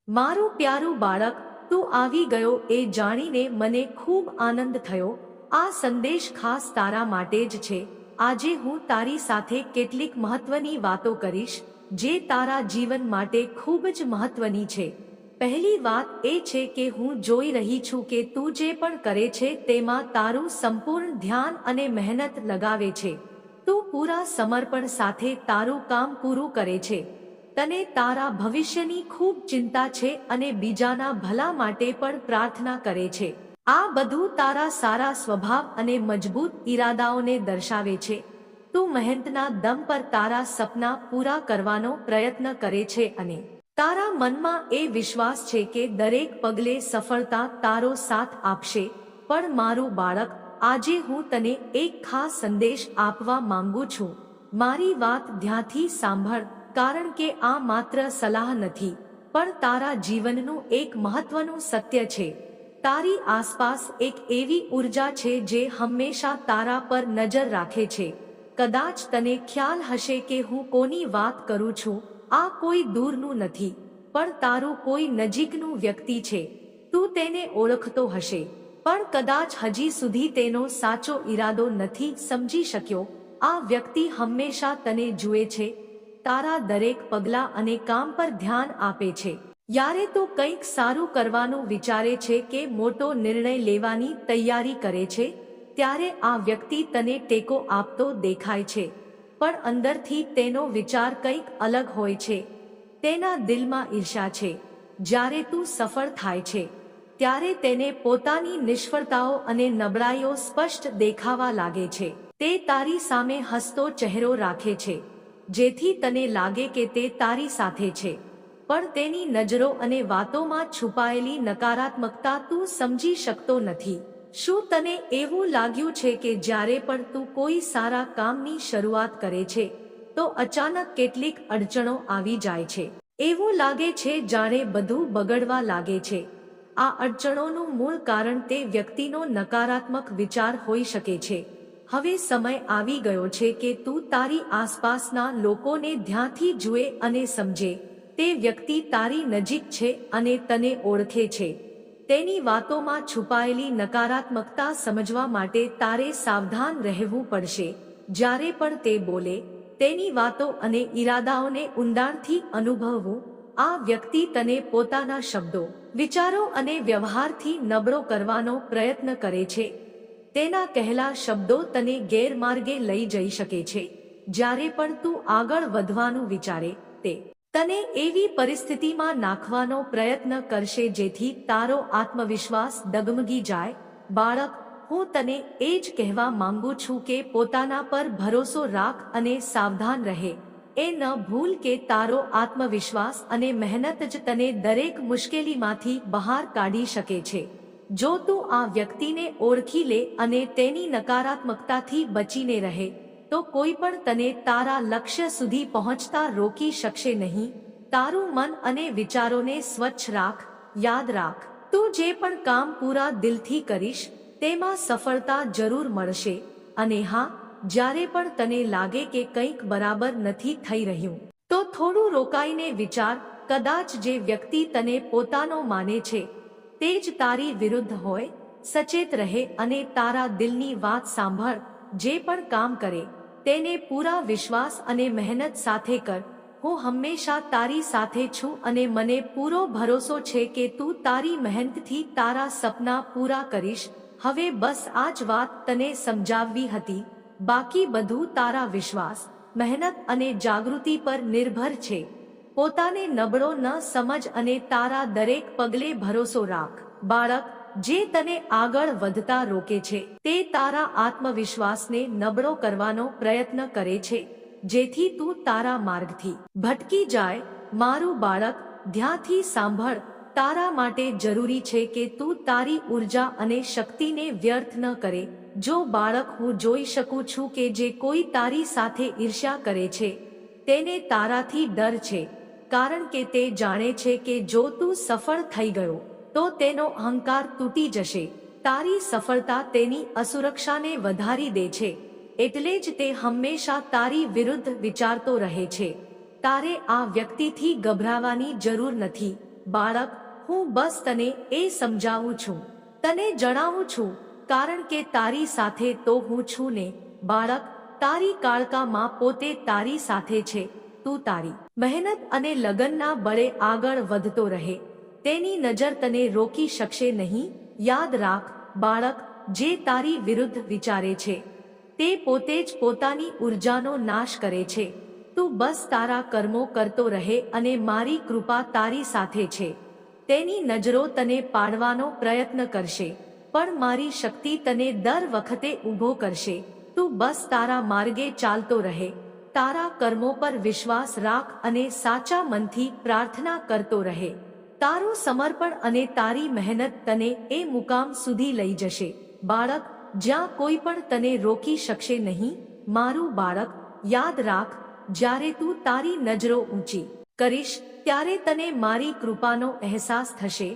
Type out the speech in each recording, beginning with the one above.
મારું પ્યારું બાળક, તું આવી ગયો એ જાણીને મને ખૂબ આનંદ થયો. આ સંદેશ ખાસ તારા માટે જ છે. આજે હું તારી સાથે કેટલીક મહત્વની વાતો કરીશ જે તારા જીવન માટે ખૂબ જ મહત્વની છે. પહેલી વાત એ છે કે હું જોઈ રહી છું કે તું જે પણ કરે છે તેમાં તારું સંપૂર્ણ ધ્યાન અને મહેનત લગાવે છે. તું પૂરા સમર્પણ સાથે તારું કામ પૂરું કરે છે. તને તારા ભવિષ્યની ખૂબ ચિંતા છે અને બીજાના ભલા માટે પણ પ્રાર્થના કરે છે. આ બધું તારા સારા સ્વભાવ અને મજબૂત ઈરાદાઓને દર્શાવે છે. તું મહેનતના દમ પર તારા સપના પૂરા કરવાનો પ્રયત્ન કરે છે અને તારા મનમાં એ વિશ્વાસ છે કે દરેક પગલે સફળતા તારો સાથ આપશે. પણ મારું બાળક, આજે હું તને એક ખાસ સંદેશ આપવા માંગુ છું. મારી વાત ધ્યાનથી સાંભળ, કારણ કે આ માત્ર સલાહ નથી પણ તારા જીવનનું એક મહત્વનું સત્ય છે. તારી આસપાસ એક એવી ઉર્જા છે જે હંમેશા તારા પર નજર રાખે છે. કદાચ તને ખ્યાલ હશે કે હું કોની વાત કરું છું. આ કોઈ દૂરનું નથી પણ તારું કોઈ નજીકનું વ્યક્તિ છે. તું તેને ઓળખતો હશે પણ કદાચ હજી સુધી તેનો સાચો ઈરાદો નથી સમજી શક્યો. આ વ્યક્તિ હંમેશા તને જુએ છે, તારા દરેક પગલાં અને કામ પર ધ્યાન આપે છે. યારે તો કંઈક સારું કરવાનું વિચારે છે કે મોટો નિર્ણય લેવાની તૈયારી કરે છે ત્યારે આ વ્યક્તિ તને ટેકો આપતો દેખાય છે. પણ અંદરથી તેનો વિચાર કંઈક અલગ હોય છે. તેના દિલમાં ઈર્ષા છે. જ્યારે તું સફળ થાય છે ત્યારે તેને પોતાની નિષ્ફળતાઓ અને નબળાઈઓ સ્પષ્ટ દેખાવા લાગે છે. તે તારી સામે હસતો ચહેરો રાખે છે જેથી તને લાગે કે તે તારી સાથે છે. પણ તેની નજરો અને વાતોમાં છુપાયેલી નકારાત્મકતા તું સમજી શકતો નથી. શું તને એવું લાગ્યું છે કે જ્યારે પણ તું કોઈ સારા કામની શરૂઆત કરે છે તો અચાનક કેટલીક અડચણો આવી જાય છે? એવું લાગે છે જાણે બધું બગડવા લાગે છે. આ અડચણોનું મૂળ કારણ તે વ્યક્તિનો નકારાત્મક વિચાર હોઈ શકે છે. હવે સમય આવી ગયો છે કે તું તારી આસપાસના લોકોને ધ્યાનથી જુએ અને સમજે. તે વ્યક્તિ તારી નજીક છે અને તને ઓળખે છે. તેની વાતોમાં છુપાયેલી નકારાત્મકતા સમજવા માટે તારે સાવધાન રહેવું પડશે. જ્યારે પણ તે બોલે, તેની વાતો અને ઈરાદાઓને ઊંડાણથી અનુભવવું. આ વ્યક્તિ તને પોતાના શબ્દો, વિચારો અને વ્યવહારથી નબળો કરવાનો પ્રયત્ન કરે છે. તેના કહેલા શબ્દો તને ગેરમાર્ગે લઈ જઈ શકે છે. જ્યારે પણ તું આગળ વધવાનું વિચારે, તે તને એવી પરિસ્થિતિમાં નાખવાનો પ્રયત્ન કરશે જેથી તારો આત્મવિશ્વાસ ડગમગી જાય. બાળક, હું તને એ જ કહેવા માંગુ છું કે પોતાના પર ભરોસો રાખ અને સાવધાન રહે. એ ન ભૂલ કે તારો આત્મવિશ્વાસ અને મહેનત જ તને દરેક મુશ્કેલીમાંથી બહાર કાઢી શકે છે. જો તું આ વ્યક્તિને ઓળખી લે અને તેની નકારાત્મકતાથી બચીને રહે તો કોઈ પણ તને તારા લક્ષ્ય સુધી પહોંચતા રોકી શકશે નહીં. તારું મન અને વિચારોને સ્વચ્છ રાખ. યાદ રાખ, તું જે પણ કામ પૂરા દિલથી કરીશ તેમાં સફળતા જરૂર મળશે. અને હા, જ્યારે પણ તને લાગે કે કંઈક બરાબર નથી થઈ રહ્યું તો થોડું રોકાઈને વિચાર. કદાચ જે વ્યક્તિ તને પોતાનો માને છે તે જ તારી વિરુદ્ધ હોય. સચેત રહે અને તારા દિલની વાત સાંભળ. જે પણ કામ કરે તેને પૂરા વિશ્વાસ અને મહેનત સાથે કર. હું હંમેશા તારી સાથે છું અને મને પૂરો ભરોસો છે કે તું તારી મહેનતથી તારા સપના પૂરા કરીશ. હવે બસ આ જ વાત તને સમજાવવી હતી. બાકી બધું તારા વિશ્વાસ, મહેનત અને જાગૃતિ પર નિર્ભર છે. પોતાને નબળો ન સમજ અને તારા દરેક પગલે ભરોસો રાખ. બાળક, જે તને આગળ વધતા રોકે છે તે તારા આત્મવિશ્વાસને નબળો કરવાનો પ્રયત્ન કરે છે જેથી તું તારા માર્ગથી ભટકી જાય. મારું બાળક, ધ્યાનથી સાંભળ. તારા માટે જરૂરી છે કે તું તારી ઉર્જા અને શક્તિને વ્યર્થ ન કરે. જો બાળક, હું જોઈ શકું છું કે જે કોઈ તારી સાથે ઈર્ષ્યા કરે છે તેને તારાથી ડર છે. કારણ કે તે જાણે છે કે જો તું સફળ થઈ ગયો તો તેનો અહંકાર તૂટી જશે. તારી સફળતા તેની અસુરક્ષાને વધારી દે છે. એટલે જ તે હંમેશા તારી વિરુદ્ધ વિચારતો રહે છે. તારે આ વ્યક્તિથી ગભરાવાની જરૂર નથી. બાળક, હું બસ તને એ સમજાવું છું, તને જણાવું છું, કારણ કે તારી સાથે તો હું છું ને. બાળક, તારી કાળકામાં પોતે તારી સાથે છે. તું તારી મહેનત અને લગનના બળે આગળ વધતો રહે. તેની નજર તને રોકી શકશે નહીં. યાદ રાખ બાળક, જે તારી વિરુદ્ધ વિચારે છે તે પોતે જ પોતાની ઉર્જાનો નાશ કરે છે. તું બસ તારા કર્મો કરતો રહે અને મારી કૃપા તારી સાથે છે. તેની નજરો તને પાડવાનો પ્રયત્ન કરશે, પણ મારી શક્તિ તને દર વખતે ઊભો કરશે. તું બસ તારા માર્ગે ચાલતો રહે, તારા કર્મો પર વિશ્વાસ રાખ અને સાચા મનથી પ્રાર્થના કરતો રહે. તારું સમર્પણ અને તારી મહેનત તને એ મુકામ સુધી લઈ જશે બાળક, જ્યાં કોઈ પણ તને રોકી શકશે નહીં. મારું બાળક, યાદ રાખ, જ્યારે તું તારી નજરો ઊંચી કરીશ ત્યારે તને મારી કૃપાનો અહેસાસ થશે.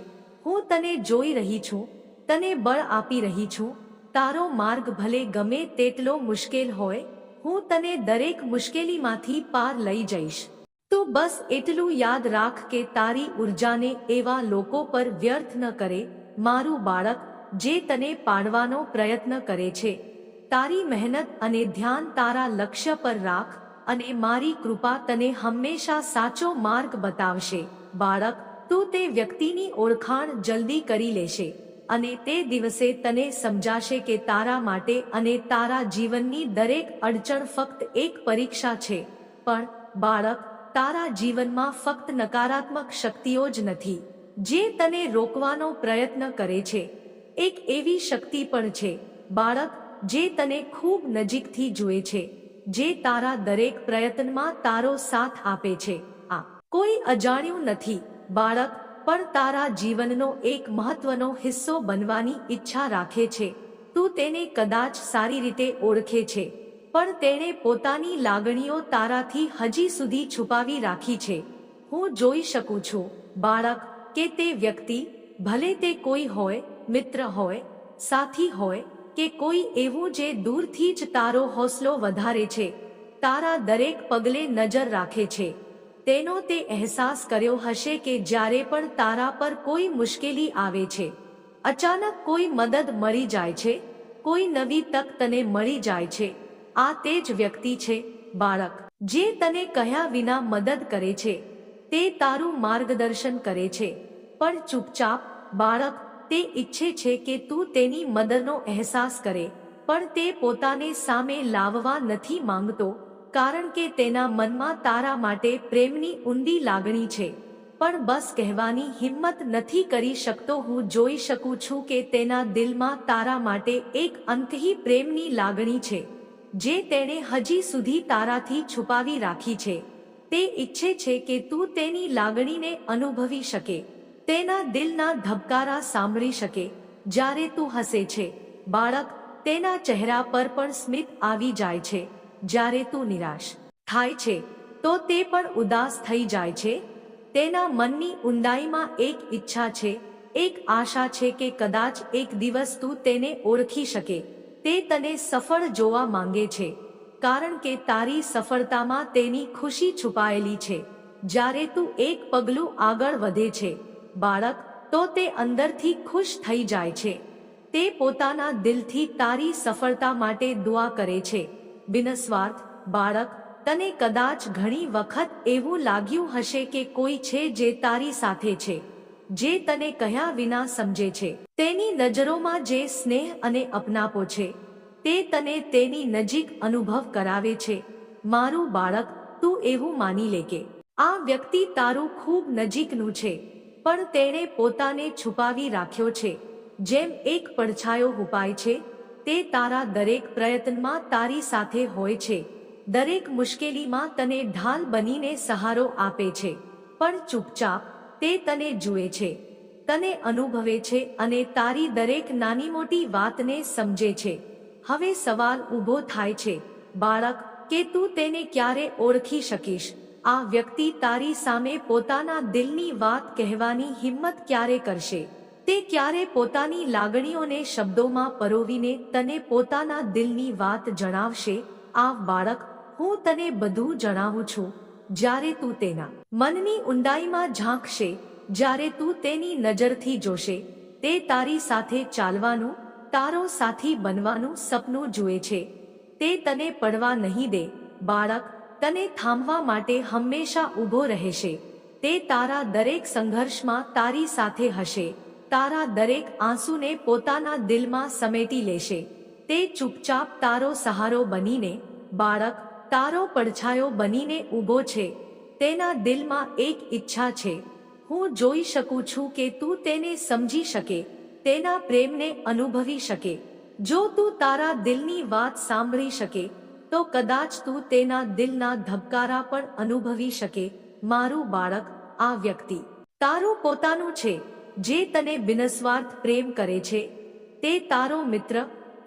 હું તને જોઈ રહી છું, તને બળ આપી રહી છું. તારો માર્ગ ભલે ગમે તેટલો મુશ્કેલ હોય, હું તને દરેક મુશ્કેલીમાંથી પાર લઈ જઈશ. તું બસ એટલું યાદ રાખ કે તારી ઉર્જાને એવા લોકો પર વ્યર્થ ન કરે. મારું બાળક, જે તને પાડવાનો પ્રયત્ન કરે છે, તારી મહેનત અને ધ્યાન તારા લક્ષ્ય પર રાખ અને મારી કૃપા તને હંમેશા સાચો માર્ગ બતાવશે. બાળક, તું તે વ્યક્તિની ઓળખાણ જલ્દી કરી લેશે અને તે દિવસે તને સમજાશે કે તારા માટે અને તારા જીવનની દરેક અડચણ ફક્ત એક પરીક્ષા છે. પણ બાળક, તારા જીવનમાં ફક્ત નકારાત્મક શક્તિઓ જ નથી જે તને રોકવાનો પ્રયત્ન કરે છે. એક એવી શક્તિ પણ છે બાળક, જે તને ખૂબ નજીકથી જુએ છે, જે તારા દરેક પ્રયત્નમાં તારો સાથ આપે છે. આ કોઈ અજાણ્યું નથી બાળક, પણ તારા જીવનનો એક મહત્વનો હિસ્સો બનવાની ઈચ્છા રાખે છે. તું તેને કદાચ સારી રીતે ઓળખે છે, પણ તેણે પોતાની લાગણીઓ તારાથી હજી સુધી છુપાવી રાખી છે. હું જોઈ શકું છું બાળક, કે તે વ્યક્તિ, ભલે તે કોઈ હોય, મિત્ર હોય, સાથી હોય કે કોઈ એવું જે દૂરથી જ તારો હોંસલો વધારે છે, તારા દરેક પગલે નજર રાખે છે. તેનો તે અહેસાસ કર્યો હશે કે જ્યારે પણ તારા પર કોઈ મુશ્કેલી આવે છે, અચાનક કોઈ મદદ મળી જાય છે, કોઈ નવી તક તને મળી જાય છે. આ તે જ વ્યક્તિ છે બાળક, જે તને કહ્યા વિના મદદ કરે છે. તે તારું માર્ગદર્શન કરે છે, પણ ચૂપચાપ. બાળક, તે ઈચ્છે છે કે તું તેની મદદનો અહેસાસ કરે, પણ તે પોતાને સામે લાવવા નથી માંગતો, કારણ કે તેના મનમાં તારા માટે પ્રેમની ઊંડી લાગણી છે, પણ બસ કહેવાની હિંમત નથી કરી શકતો. હું જોઈ શકું છું કે તેના દિલમાં તારા માટે એક અંતહી પ્રેમની લાગણી છે, જે તેણે હજી સુધી તારાથી છુપાવી રાખી છે. તે ઈચ્છે છે કે તું તેની લાગણીને અનુભવી શકે, તેના દિલના ધબકારા સાંભળી શકે જ્યારે તું હસે છે. બાળક, તેના ચહેરા પર પણ સ્મિત આવી જાય છે. જ્યારે તું નિરાશ થાય છે તો તે પણ ઉદાસ થઈ જાય છે. તેના મનની ઊંડાઈમાં એક ઈચ્છા છે, એક આશા છે કે કદાચ એક દિવસ તું તેને ઓળખી શકે. તે તને સફળ જોવા માંગે છે, કારણ કે તારી સફળતામાં તેની ખુશી છુપાયેલી છે. જ્યારે તું એક પગલું આગળ વધે છે બાળક, તો તે અંદરથી ખુશ થઈ જાય છે. તે પોતાના દિલથી તારી સફળતા માટે દુઆ કરે છે, બિનસ્વાર્થ. બાળક, તને કદાચ ઘણી વખત એવું લાગ્યું હશે કે કોઈ છે જે તારી સાથે છે, જે તને કહ્યા વિના સમજે છે. તેની નજરોમાં જે સ્નેહ અને અપનાપો છે, તે તને તેની નજીક અનુભવ કરાવે છે. મારું બાળક, તું એવું માની લે કે આ વ્યક્તિ તારું ખૂબ નજીકનું છે, પણ તેણે પોતાને છુપાવી રાખ્યો છે. જેમ એક પડછાયો હુપાય છે, તે તારા દરેક પ્રયત્નમાં તારી સાથે હોય છે, દરેક મુશ્કેલીમાં તને ઢાલ બનીને સહારો આપે છે. પણ ચૂપચાપ તે તને જુએ છે, તને અનુભવે છે અને તારી દરેક નાની મોટી વાતને સમજે છે. હવે સવાલ ઊભો થાય છે બાળક, કે તું તેને ક્યારે ઓળખી શકીશ? આ વ્યક્તિ તારી સામે પોતાના દિલની વાત કહેવાની હિંમત ક્યારે કરશે? તે ક્યારે પોતાની લાગણીઓને શબ્દોમાં પરોવીને તને પોતાના દિલની વાત જણાવશે? આ બાળક, હું તને બધું જણાવું છું. જ્યારે તું તેના મનની ઊંડાઈમાં ઝાંકશે, જ્યારે તું તેની નજરથી જોશે, તે તારી સાથે ચાલવાનું, તારો સાથી બનવાનું સપનું જુએ છે. તે તને પડવા નહીં દે. બાળક, તને થાંભવા માટે હંમેશા ઊભો રહેશે. તે તારા દરેક સંઘર્ષમાં તારી સાથે હશે. તારા દરેક આંસુને પોતાના દિલમાં સમેટી લેશે. તે ચૂપચાપ તારો સહારો બનીને, બાળક, તારો પડછાયો બનીને ઊભો છે. તેના દિલમાં એક ઈચ્છા છે. હું જોઈ શકું છું કે તું તેને સમજી શકે, તેના પ્રેમને અનુભવી શકે. જો તું તારા દિલની વાત સાંભળી શકે, તો કદાચ તું તેના દિલના ધબકારા પણ અનુભવી શકે. મારું બાળક, આ વ્યક્તિ તારું પોતાનું છે, જે તને બિનસ્વાર્થ પ્રેમ કરે છે. તે તારો મિત્ર,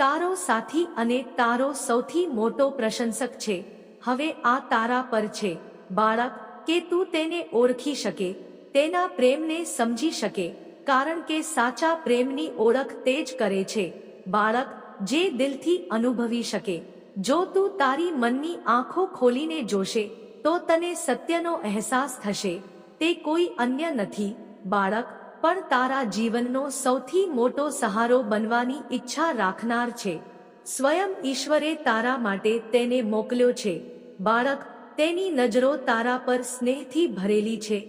તારો સાથી અને તારો સૌથી મોટો પ્રશંસક છે. હવે આ તારા પર છે, બાળક, કે તું તેને ઓળખી શકે, તેના પ્રેમને સમજી શકે, કારણ કે સાચા પ્રેમની ઓળખ તે જ કરે છે, બાળક, જે દિલથી અનુભવી શકે. જો તું તારી મનની આંખો ખોલીને જોશે, તો તને સત્યનો અહેસાસ થશે. તે કોઈ અન્ય નથી, બાળક, પણ તારા જીવનનો સૌથી મોટો સહારો બનવાની ઈચ્છા રાખનાર છે. સ્વયં ઈશ્વરે તારા માટે તેને મોકલ્યો છે. બાળક, તેની નજરો તારા પર સ્નેહથી ભરેલી છે.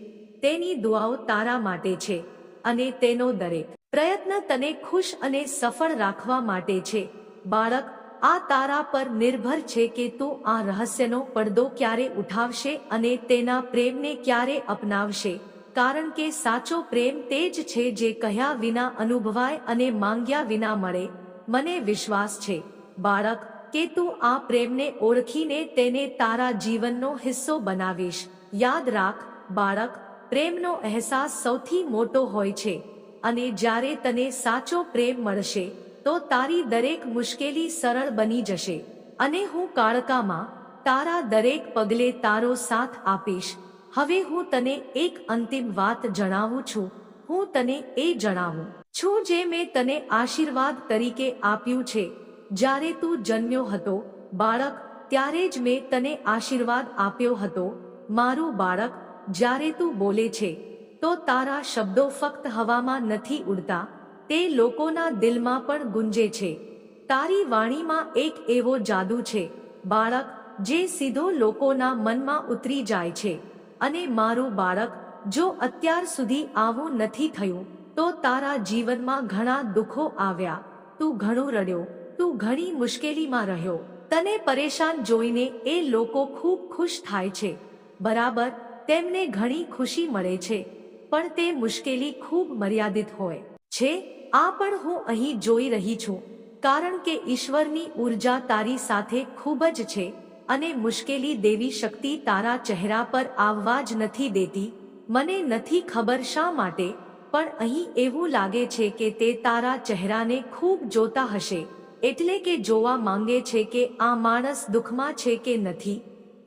તેની દુઆઓ તારા માટે છે, અને તેનો દરેક પ્રયત્ન તને ખુશ અને સફળ રાખવા માટે છે. બાળક, આ તારા પર નિર્ભર છે કે તું આ રહસ્યનો પડદો ક્યારે ઉઠાવશે અને તેના પ્રેમને ક્યારે અપનાવશે, કારણ કે સાચો પ્રેમ તે જ છે જે કહ્યા વિના અનુભવાય અને માંગ્યા વિના મળે. મને વિશ્વાસ છે, બાળક, કે તું આ પ્રેમને ઓળખીને તેને તારા જીવનનો હિસ્સો બનાવીશ. યાદ રાખ, બાળક, પ્રેમનો અહેસાસ સૌથી મોટો હોય છે, અને જ્યારે તને સાચો પ્રેમ મળશે, તો તારી દરેક મુશ્કેલી સરળ બની જશે. અને હું કાળકામાં તારા દરેક પગલે તારો સાથ આપીશ. હવે હું તને એક અંતિમ વાત જણાવું છું. હું તને એ જણાવું છું જે મેં તને આશીર્વાદ તરીકે આપ્યું છે. જ્યારે તું જન્મ્યો હતો, બાળક, ત્યારે જ મેં તને આશીર્વાદ આપ્યો હતો. મારું બાળક, જ્યારે તું બોલે છે, તો તારા શબ્દો ફક્ત હવામાં નથી ઉડતા, તે લોકોના દિલમાં પણ ગુંજે છે. તારી વાણીમાં એક એવો જાદુ છે, બાળક, જે સીધો લોકોના મનમાં ઉતરી જાય છે. અને મારું બાળક, જો અત્યાર સુધી આવું નથી થયું, તો તારા જીવનમાં ઘણા દુઃખો આવ્યા. તું ઘણું રડ્યો, તું ઘણી મુશ્કેલીમાં રહ્યો. તને પરેશાન જોઈને એ લોકો ખૂબ ખુશ થાય છે, બરાબર, તેમને ઘણી ખુશી મળે છે, પણ તે મુશ્કેલી ખૂબ મર્યાદિત હોય છે. આ પણ હું અહીં જોઈ રહી છું, કારણ કે ઈશ્વરની ઊર્જા તારી સાથે ખૂબ જ છે, અને મુશ્કેલી દેવી શક્તિ તારા ચહેરા પર આવવા જ નથી દેતી. મને નથી ખબર શા માટે, પણ અહીં એવું લાગે છે કે તે તારા ચહેરાને ખૂબ જોતા હશે, એટલે કે જોવા માંગે છે કે આ માણસ દુઃખમાં છે કે નથી,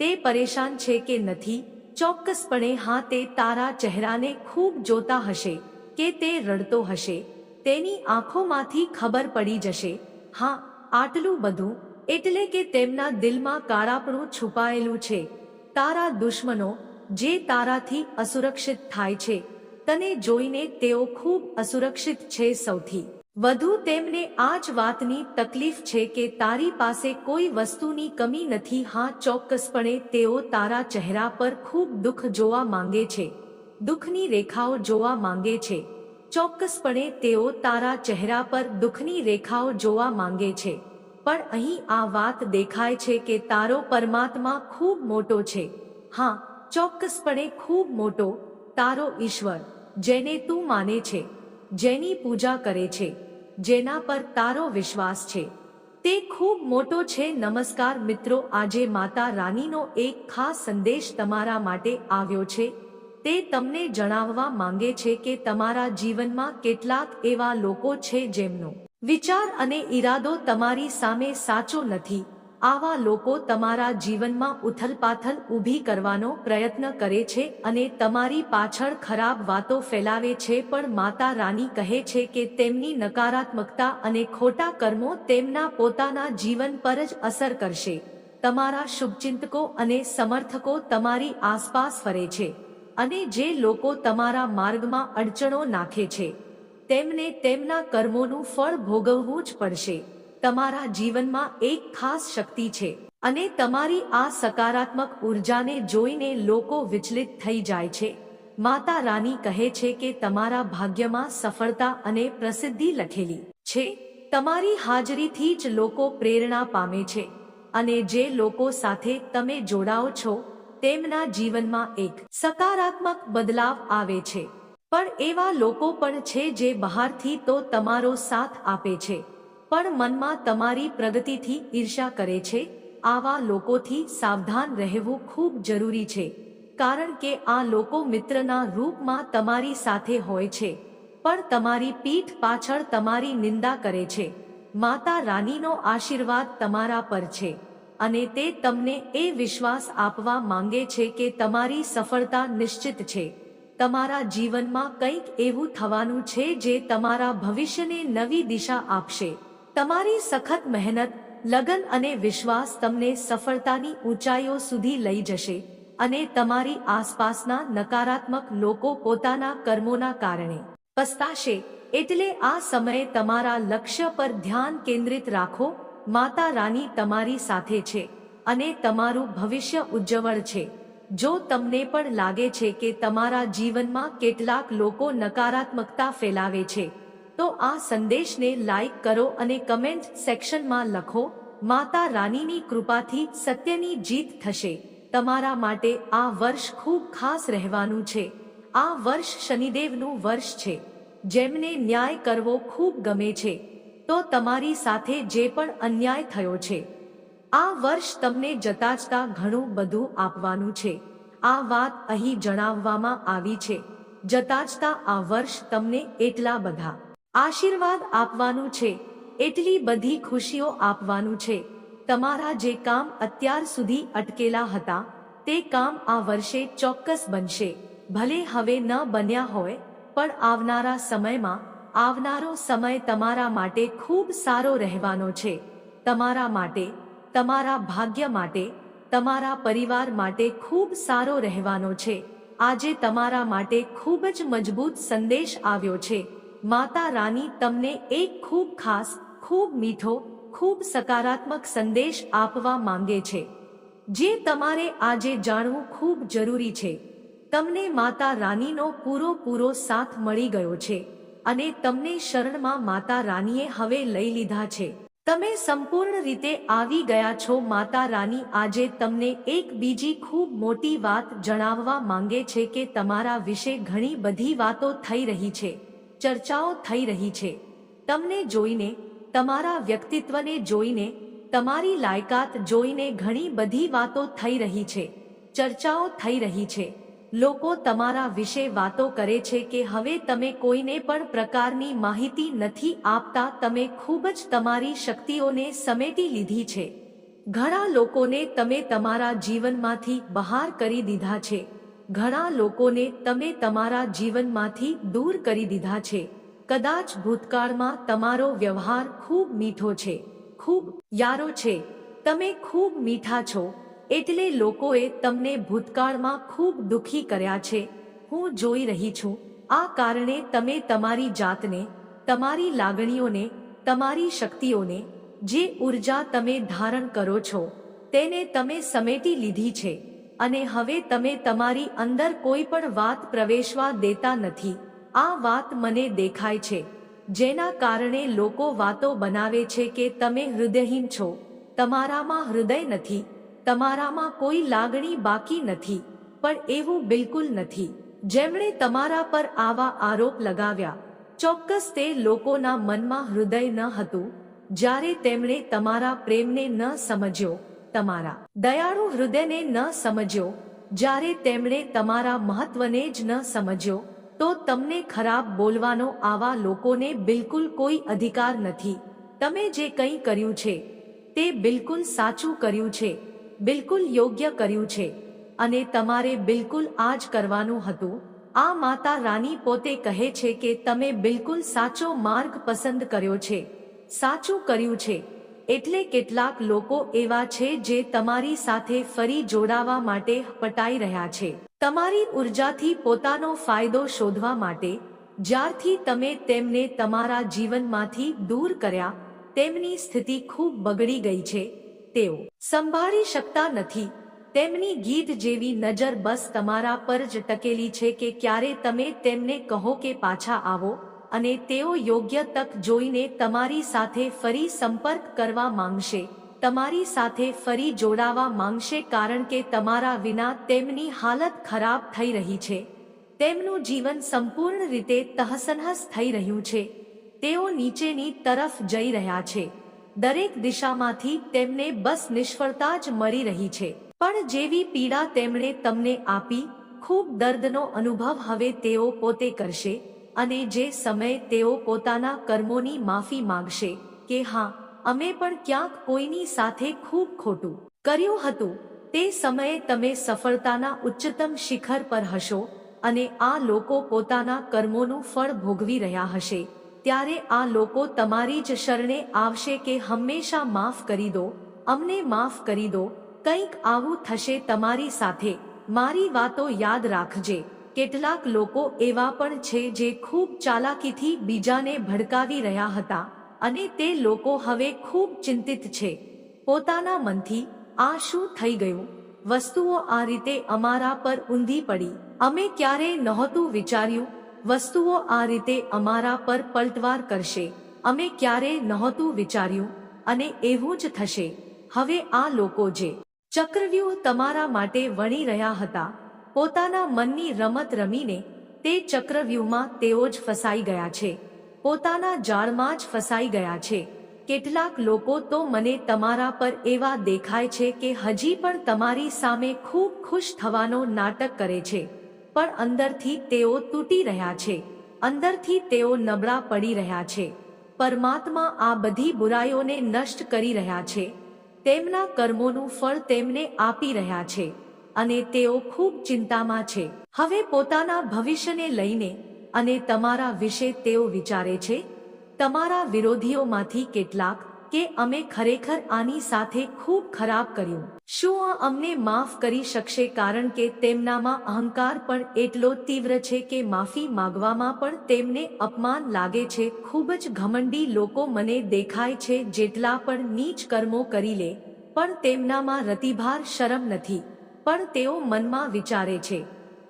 તે પરેશાન છે કે નથી. ચોક્કસપણે હા, તે તારા ચહેરાને ખૂબ જોતા હશે કે તે રડતો હશે. તેની આંખોમાંથી ખબર પડી જશે, હા, આટલું બધું, એટલે કે તેમના દિલમાં કાળાપણું છુપાયેલું છે. તારા દુશ્મનો, જે તારાથી અસુરક્ષિત થાય છે, તને જોઈને તેઓ ખૂબ અસુરક્ષિત છે. સૌથી વધુ તેમને આ જ વાતની તકલીફ છે કે તારી પાસે કોઈ વસ્તુની કમી નથી. હા, ચોક્કસપણે તેઓ તારા ચહેરા પર ખૂબ દુઃખ જોવા માંગે છે, દુઃખની રેખાઓ જોવા માંગે છે. ચોક્કસપણે તેઓ તારા ચહેરા પર દુઃખની રેખાઓ જોવા માંગે છે. પણ અહીં આ વાત દેખાય છે કે તારો પરમાત્મા ખૂબ મોટો છે. હા, ચોક્કસપણે ખૂબ મોટો. તારો ઈશ્વર, જેને તું માને છે, જેની પૂજા કરે છે, જેના પર તારો વિશ્વાસ છે, તે ખૂબ મોટો છે. નમસ્કાર મિત્રો, આજે માતા રાનીનો એક ખાસ સંદેશ તમારા માટે આવ્યો છે. તે તમને જણાવવા માંગે છે કે તમારા જીવનમાં કેટલાક એવા લોકો છે જેમનો વિચાર અને ઈરાદો તમારી સામે સાચો નથી. આવા લોકો તમારા જીવનમાં ઉથલપાથલ ઊભી કરવાનો પ્રયત્ન કરે છે અને તમારી પાછળ ખરાબ વાતો ફેલાવે છે. પણ માતા રાની કહે છે કે તેમની નકારાત્મકતા અને ખોટા કર્મો તેમના પોતાના જીવન પર જ અસર કરશે. તમારા શુભચિંતકો અને સમર્થકો તમારી આસપાસ ફરે છે, અને જે લોકો તમારા માર્ગમાં અડચણો નાખે છે તેમને તેમના કર્મોનું ફળ ભોગવવું જ પડશે. તમારા જીવનમાં એક ખાસ શક્તિ છે અને તમારી આ સકારાત્મક ઉર્જાને જોઈને લોકો વિચલિત થઈ જાય છે. માતા રાની કહે છે કે તમારા ભાગ્યમાં સફળતા અને પ્રસિદ્ધિ લખેલી છે. તમારી હાજરીથી જ લોકો પ્રેરણા પામે છે અને જે લોકો સાથે તમે જોડાઓ છો તેમના જીવનમાં એક સકારાત્મક બદલાવ આવે છે. પણ એવા લોકો પણ છે જે બહારથી તો તમારો સાથ આપે છે પણ મનમાં તમારી પ્રગતિથી ઈર્ષ્યા કરે છે. આવા લોકોથી સાવધાન રહેવું ખૂબ જરૂરી છે કારણ કે આ લોકો મિત્રના રૂપમાં તમારી સાથે હોય છે પણ તમારી પીઠ પાછળ તમારી નિંદા કરે છે. માતા રાનીનો આશીર્વાદ તમારા પર છે અને તે તમને એ વિશ્વાસ આપવા માંગે છે કે તમારી સફળતા નિશ્ચિત છે. તમારા જીવનમાં કંઈક એવું થવાનું છે જે તમારા ભવિષ્યને નવી દિશા આપશે. તમારી સખત મહેનત, લગન અને વિશ્વાસ તમને સફળતાની ઊંચાઈઓ સુધી લઈ જશે અને તમારી આસપાસના નકારાત્મક લોકો પોતાના કર્મોના કારણે પસ્તાશે. એટલે આ સમયે તમારા લક્ષ્ય પર ધ્યાન કેન્દ્રિત રાખો. માતા રાની તમારી સાથે છે અને તમારું ભવિષ્ય ઉજ્જવળ છે. જો તમને પણ લાગે છે કે તમારા જીવનમાં કેટલાક લોકો નકારાત્મકતા ફેલાવે છે તો આ સંદેશને લાઈક કરો અને કમેન્ટ સેક્શનમાં લખો. માતા રાનીની કૃપાથી સત્યની જીત થશે. તમારા માટે આ વર્ષ ખૂબ ખાસ રહેવાનું છે. આ વર્ષ શનિદેવનું વર્ષ છે. જેમને ન્યાય કરવો ખૂબ ગમે છે તો તમારી સાથે જે પણ અન્યાય થયો છે આ વર્ષ તમને જતાજતા ઘણું બધું આપવાનું છે. આ વાત અહીં જણાવવામાં આવી છે. જતાજતા આ વર્ષ તમને એટલા બધા આશીર્વાદ આપવાનું છે, એટલી બધી ખુશીઓ આપવાનું છે. તમારા જે કામ અત્યાર સુધી અટકેલા હતા તે કામ આ વર્ષે ચોક્કસ બનશે. ભલે હવે ન બન્યા હોય પણ આવનારા સમયમાં આવનારો સમય તમારા માટે ખૂબ સારો રહેવાનો છે. તમારા માટે, તમારા ભાગ્ય માટે, તમારા પરિવાર માટે ખૂબ સારો રહેવાનો છે. આજે તમારા માટે ખૂબ જ મજબૂત સંદેશ આવ્યો છે. માતા રાની તમને એક ખૂબ ખાસ, ખૂબ મીઠો, ખૂબ સકારાત્મક સંદેશ આપવા માંગે છે જે તમારે આજે જાણવું ખૂબ જરૂરી છે. તમને માતા રાનીનો પૂરો સાથ મળી ગયો છે અને તમને શરણમાં માતા રાનીએ હવે લઈ લીધા છે. તમે સંપૂર્ણ રીતે આવી ગયા છો. માતા રાની આજે તમને એક બીજી ખૂબ મોટી વાત જણાવવા માંગે છે કે તમારા વિશે ઘણી બધી વાતો થઈ રહી છે, ચર્ચાઓ થઈ રહી છે. તમને જોઈને, તમારા વ્યક્તિત્વને જોઈને, તમારી લાયકાત જોઈને ઘણી બધી વાતો થઈ રહી છે, ચર્ચાઓ થઈ રહી છે. લોકો તમારા વિશે વાતો કરે છે કે હવે તમે કોઈને પણ પ્રકારની માહિતી નથી આપતા. તમે ખૂબ જ તમારી શક્તિઓને સમેટી લીધી છે. ઘણા લોકોને તમે તમારા જીવનમાંથી બહાર કરી દીધા છે. ઘણા લોકોને તમે તમારા જીવનમાંથી દૂર કરી દીધા છે. કદાચ ભૂતકાળમાં તમારો વ્યવહાર ખૂબ મીઠો છે, ખૂબ યારો છે. તમે ખૂબ મીઠા છો એટલે લોકોએ તમને ભૂતકાળમાં ખૂબ દુખી કર્યા છે. હું જોઈ રહી છું. આ કારણે તમે તમારી જાતને, તમારી લાગણીઓને, તમારી શક્તિઓને, જે ઉર્જા તમે ધારણ કરો છો તેને તમે સમેટી લીધી છે અને હવે તમે તમારી અંદર કોઈ પણ વાત પ્રવેશવા દેતા નથી. આ વાત મને દેખાય છે જેના કારણે લોકો વાતો બનાવે છે કે તમે હૃદયહીન છો, તમારામાં હૃદય નથી, તમારામાં કોઈ લાગણી બાકી નથી. પણ એવું બિલકુલ નથી. જેમણે તમારા પર આવા આરોપ લગાવ્યા ચોક્કસ તે લોકોના મનમાં હૃદય ન હતું. જ્યારે તેમણે તમારા પ્રેમને ન સમજ્યો, તમારા દયાળુ હૃદયને ન સમજ્યો, જ્યારે તેમણે તમારા મહત્વને જ ન સમજ્યો તો તમને ખરાબ બોલવાનો આવા લોકોને બિલકુલ કોઈ અધિકાર નથી. તમે જે કંઈ કર્યું છે તે બિલકુલ સાચું કર્યું છે, બિલકુલ યોગ્ય કર્યું છે અને તમારે બિલકુલ આ જ કરવાનું હતું. આ માતા રાની પોતે કહે છે કે તમે બિલકુલ સાચો માર્ગ પસંદ કર્યો છે, સાચું કર્યું છે. એટલે કેટલાક લોકો એવા છે જે તમારી સાથે ફરી જોડાવા માટે પટાઈ રહ્યા છે. તમારી ઉર્જાથી પોતાનો ફાયદો શોધવા માટે જ્યારથી તમે તેમને તમારા જીવનમાંથી દૂર કર્યા, તેમની સ્થિતિ ખૂબ બગડી ગઈ છે. તેઓ સંભાળી શકતા નથી. તેમની ગીધ જેવી નજર બસ તમારા પર જ ટકેલી છે કે ક્યારે તમે તેમને કહો કે પાછા આવો, અને તેઓ યોગ્ય તક જોઈને તમારી સાથે ફરી સંપર્ક કરવા માંગશે, તમારી સાથે ફરી જોડાવા માંગશે, કારણ કે તમારા વિના તેમની હાલત ખરાબ થઈ રહી છે. તેમનું જીવન સંપૂર્ણ રીતે તહસનહસ થઈ રહ્યું છે. તેઓ નીચેની તરફ જઈ રહ્યા છે. દરેક દિશામાંથી તેમને બસ નિષ્ફળતા જ મળી રહી છે. પણ જેવી પીડા તેમણે તમને આપી, ખૂબ દર્દનો અનુભવ હવે તેઓ પોતે કરશે, અને જે સમયે તેઓ પોતાના કર્મોની માફી માંગશે કે હા, અમે પણ ક્યાંક કોઈની સાથે ખૂબ ખોટું કર્યું હતું, તે સમયે તમે સફળતાના ઉચ્ચતમ શિખર પર હશો, અને આ લોકો પોતાના કર્મોનું ફળ ભોગવી રહ્યા હશે. ત્યારે આ લોકો તમારી જ શરણે આવશે કે હંમેશા માફ કરી દો, અમને માફ કરી દો. કંઈક આવું થશે તમારી સાથે. મારી વાતો યાદ રાખજે. કેટલાક લોકો એવા પણ છે જે ખૂબ ચાલાકીથી બીજાને ભડકાવી રહ્યા હતા, અને તે લોકો હવે ખૂબ ચિંતિત છે પોતાના મનથી. આ શું થઈ ગયું? વસ્તુઓ આ રીતે અમારા પર ઊંધી પડી. અમે ક્યારેય નહોતું વિચાર્યું વસ્તુઓ આ રીતે અમારા પર પલટવાર કરશે. અમે ક્યારેય નહોતું વિચાર્યું, અને એવું જ થશે. હવે આ લોકો જે ચક્રવ્યૂહ તમારા માટે વણી રહ્યા હતા, પોતાના મનની રમત રમીને, તે ચક્રવ્યૂહમાં તેઓ જ ફસાઈ ગયા છે. પોતાના જાળમાં જ ફસાઈ ગયા છે. કેટલાક લોકો તો મને તમારા પર એવા દેખાય છે કે હજી પણ તમારી સામે ખૂબ ખુશ થવાનો નાટક કરે છે, પણ અંદરથી તેઓ તૂટી રહ્યા છે. અંદરથી તેઓ નબળા પડી રહ્યા છે. પરમાત્મા આ બધી બુરાઈઓને નષ્ટ કરી રહ્યા છે. તેમના કર્મોનું ફળ તેમને આપી રહ્યા છે, અને તેઓ ખૂબ ચિંતામાં છે હવે પોતાના ભવિષ્યને લઈને, અને તમારા વિશે તેઓ વિચારે છે. તમારા વિરોધીઓમાંથી કેટલાક કે અમે ખરેખર આની સાથે ખૂબ ખરાબ કર્યું. શું આ અમને માફ કરી શકશે? કારણ કે તેમનામાં અહંકાર પણ એટલો તીવ્ર છે કે માફી માંગવામાં પણ તેમને અપમાન લાગે છે. ખૂબ જ ઘમંડી લોકો મને દેખાય છે, જેટલા પણ નીચ કર્મો કરી લે, પણ તેમનામાં રતિભાર શરમ નથી. પણ તેઓ મનમાં વિચારે છે,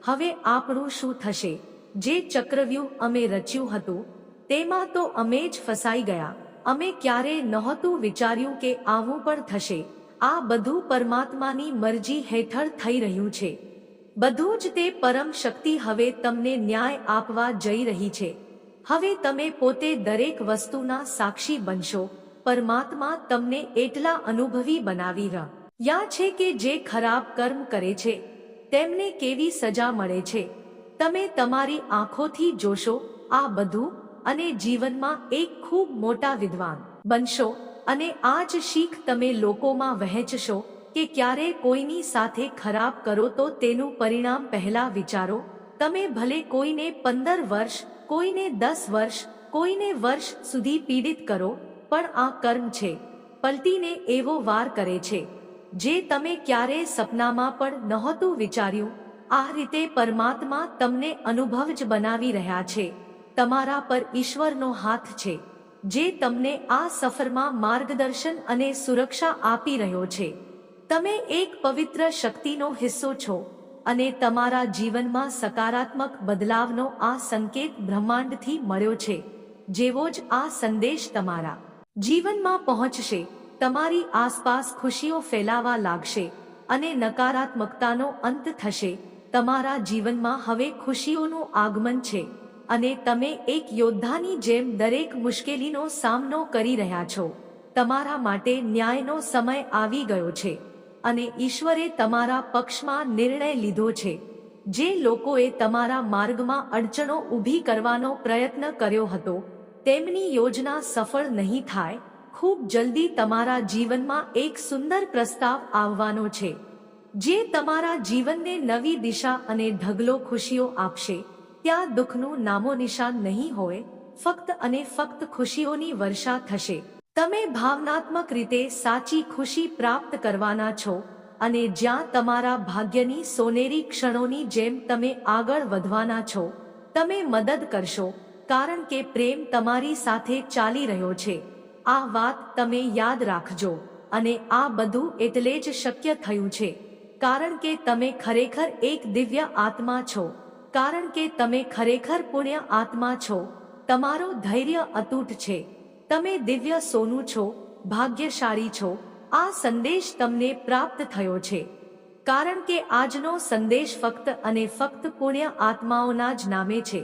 હવે આપણું શું થશે? જે ચક્રવ્યૂહ અમે રચ્યું હતું, તેમાં તો અમે જ ફસાઈ ગયા. અમે ક્યારેય નહોતું વિચાર્યું કે આવું પણ થશે. આ બધું પરમાત્માની મરજી હેઠળ થઈ રહ્યું છે. બધું જ તે પરમ શક્તિ હવે તમને ન્યાય આપવા જઈ રહી છે. હવે તમે પોતે દરેક વસ્તુના સાક્ષી બનશો. પરમાત્મા તમને એટલા અનુભવી બનાવી રહ્યા છે કે જે ખરાબ કર્મ કરે છે તેમને કેવી સજા મળે છે, તમે તમારી આંખોથી જોશો આ બધું, અને જીવનમાં એક ખૂબ મોટા વિદ્વાન બનશો. અને આ જ શીખ તમે લોકોમાં વહેંચશો કે ક્યારે કોઈની સાથે ખરાબ કરો તો તેનું પરિણામ પહેલા વિચારો. તમે ભલે કોઈને 15 વર્ષ, કોઈને 10 વર્ષ, કોઈને વર્ષ સુધી પીડિત કરો, પણ આ કર્મ છે, પલટીને એવો વાર કરે છે જે તમે ક્યારેય સપનામાં પણ નહોતું વિચાર્યું. આ રીતે પરમાત્મા તમને અનુભવ જ બનાવી રહ્યા છે. તમારા પર ઈશ્વરનો હાથ છે, જે તમને આ સફરમાં માર્ગદર્શન અને સુરક્ષા આપી રહ્યો છે. તમે એક પવિત્ર શક્તિનો હિસ્સો છો, અને તમારા જીવનમાં સકારાત્મક બદલાવનો આ સંકેત બ્રહ્માંડથી મળ્યો છે. જેવો જ આ સંદેશ તમારા જીવનમાં પહોંચશે, તમારી આસપાસ ખુશીઓ ફેલાવા લાગશે, અને નકારાત્મકતાનો અંત થશે. તમારા જીવનમાં હવે ખુશીઓનું આગમન છે, અને તમે એક યોદ્ધાની જેમ દરેક મુશ્કેલીનો સામનો કરી રહ્યા છો. તમારા માટે ન્યાયનો સમય આવી ગયો છે, અને ઈશ્વરે તમારા પક્ષમાં નિર્ણય લીધો છે. જે લોકોએ તમારા માર્ગમાં અડચણો ઊભી કરવાનો પ્રયત્ન કર્યો હતો, તેમની યોજના સફળ નહીં થાય. ખૂબ જલ્દી તમારા જીવનમાં એક સુંદર પ્રસ્તાવ આવવાનો છે, જે તમારા જીવનને નવી દિશા અને ઢગલો ખુશીઓ આપશે. ત્યાં દુઃખનું નામો નિશાન નહીં હોય, ફક્ત અને ફક્ત ખુશીઓની વર્ષા થશે. તમે ભાવનાત્મક રીતે સાચી ખુશી પ્રાપ્ત કરવાના છો, અને જ્યાં તમારા ભાગ્યની સોનેરી ક્ષણોની જેમ તમે આગળ વધવાના છો. તમે મદદ કરશો કારણ કે પ્રેમ તમારી સાથે ચાલી રહ્યો છે. આ વાત તમે યાદ રાખજો. અને આ બધું એટલે જ શક્ય થયું છે કારણ કે તમે ખરેખર એક દિવ્ય આત્મા છો. કારણ કે તમે ખરેખર પુણ્ય આત્મા છો. તમારો ધૈર્ય અતૂટ છે. તમે દિવ્ય સોનું છો, ભાગ્યશાળી છો. આ સંદેશ તમને પ્રાપ્ત થયો છે કારણ કે આજનો સંદેશ ફક્ત અને ફક્ત પુણ્ય આત્માઓના જ નામે છે.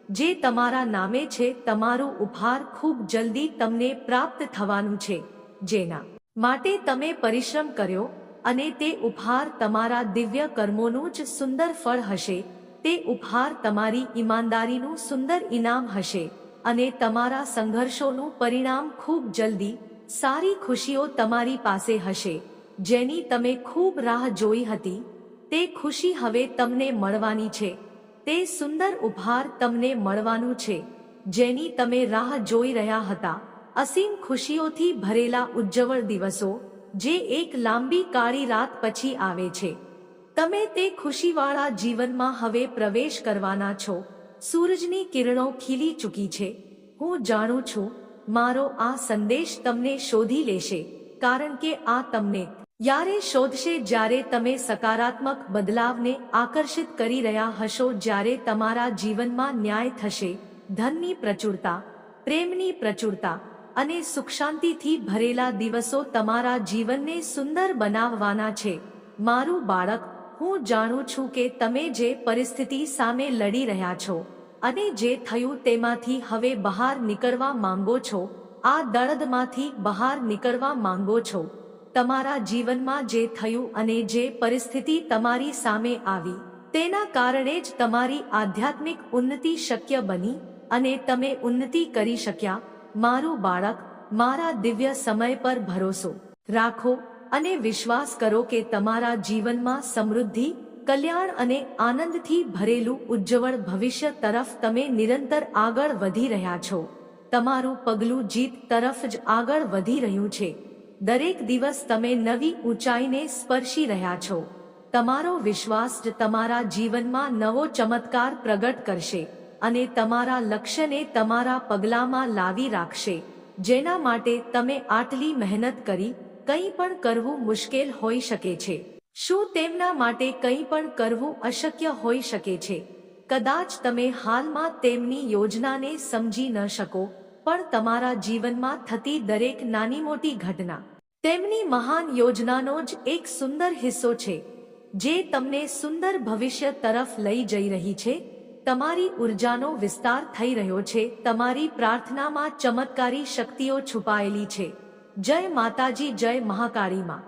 જે તમારા નામે છે. તમારું ઉપહાર ખૂબ જલ્દી તમને પ્રાપ્ત થવાનું છે, જેના માટે તમે પરિશ્રમ કર્યો, અને તે ઉપહાર તમારા દિવ્ય કર્મોનું જ સુંદર ફળ હશે. તે ઉપહાર તમારી ઈમાનદારીનું સુંદર ઇનામ હશે, અને તમારા સંઘર્ષોનું પરિણામ ખૂબ જલ્દી. સારી ખુશીઓ તમારી પાસે હશે, જેની તમે ખૂબ રાહ જોઈ હતી. તે ખુશી હવે તમને મળવાની છે. તે સુંદર ઉપહાર તમને મળવાનું છે, જેની તમે રાહ જોઈ રહ્યા હતા. અસીમ ખુશીઓથી ભરેલા ઉજ્જવળ દિવસો, જે એક લાંબી કાળી રાત પછી આવે છે. તમે તે ખુશીવાળા જીવનમાં હવે પ્રવેશ કરવાના છો. સૂરજની કિરણો ખીલી ચૂકી છે. હું જાણું છું મારો આ સંદેશ તમને શોધી લેશે, કારણ કે આ તમને યારે શોધશે જ્યારે તમે સકારાત્મક બદલાવને આકર્ષિત કરી રહ્યા હશો. જ્યારે તમારા જીવનમાં ન્યાય થશે, ધનની પ્રચુરતા, પ્રેમની પ્રચુરતા અને સુખશાંતિથી ભરેલા દિવસો તમારા જીવનને સુંદર બનાવવાના છે. મારું બાળક, હું જાણું છું કે તમે જે પરિસ્થિતિ સામે લડી રહ્યા છો અને જે થયું તેમાંથી હવે બહાર નીકળવા માંગો છો. આ દર્દમાંથી બહાર નીકળવા માંગો છો. તમારા જીવનમાં જે થયું અને જે પરિસ્થિતિ તમારી સામે આવી, તેના કારણે જ તમારી આધ્યાત્મિક ઉન્નતિ શક્ય બની અને તમે ઉન્નતિ કરી શક્યા. મારું બાળક, મારા દિવ્ય સમય પર ભરોસો રાખો અને વિશ્વાસ કરો કે તમારા જીવનમાં સમૃદ્ધિ, કલ્યાણ અને આનંદથી ભરેલું ઉજ્જવળ ભવિષ્ય તરફ તમે નિરંતર આગળ વધી રહ્યા છો. તમારું પગલું જીત તરફ જ આગળ વધી રહ્યું છે. દરેક દિવસ તમે નવી ઊંચાઈને સ્પર્શી રહ્યા છો. તમારો વિશ્વાસ જ તમારા જીવનમાં નવો ચમત્કાર પ્રગટ કરશે અને તમારા લક્ષ્યને તમારા પગલામાં લાવી રાખશે, જેના માટે તમે આટલી મહેનત કરી. કંઈ પણ કરવું મુશ્કેલ હોઈ શકે છે. શું તેમના માટે કંઈ પણ કરવું અશક્ય હોઈ શકે છે? કદાચ તમે હાલમાં તેમની યોજનાને સમજી ન શકો, પણ તમારા જીવનમાં થતી દરેક નાની મોટી ઘટના તેમની મહાન યોજનાનો જ એક સુંદર હિસ્સો છે, જે તમને સુંદર ભવિષ્ય તરફ લઈ જઈ રહી છે. તમારી ઉર્જાનો વિસ્તાર થઈ રહ્યો છે. તમારી પ્રાર્થનામાં ચમત્કારી શક્તિઓ છુપાયેલી છે. જય માતાજી, જય મહાકાળી માં.